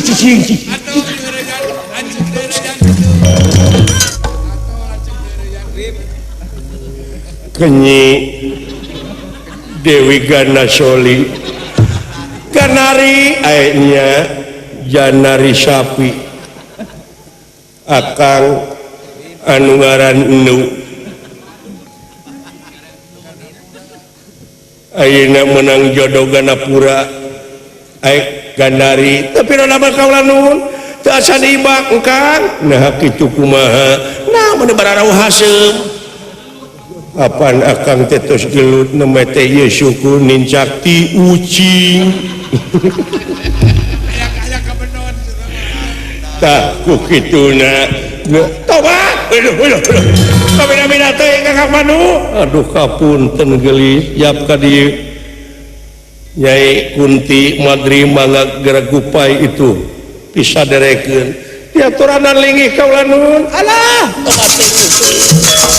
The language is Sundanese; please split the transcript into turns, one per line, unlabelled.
cicing kenyi Dewi Ganasoli Kanari airnya Janari sapi Akang anu ngaran Nu ayeuna menang jodoh Ganapura aek Ganari tapi nama kaulah nuhun teu asa diibak engkang nah kitu kumaha nah mun bararau Haseum apaan akang tetos gelut nama teh ieu syukur nincak ti ucing tah ku kituna tobat kabina-bina teh Kakang Manu aduh kapunten geulis yap ka dieu Nyai Kunti Madri mangga geragupai itu pisaderekeun diaturan linggih kaula nuhun alah tobat teh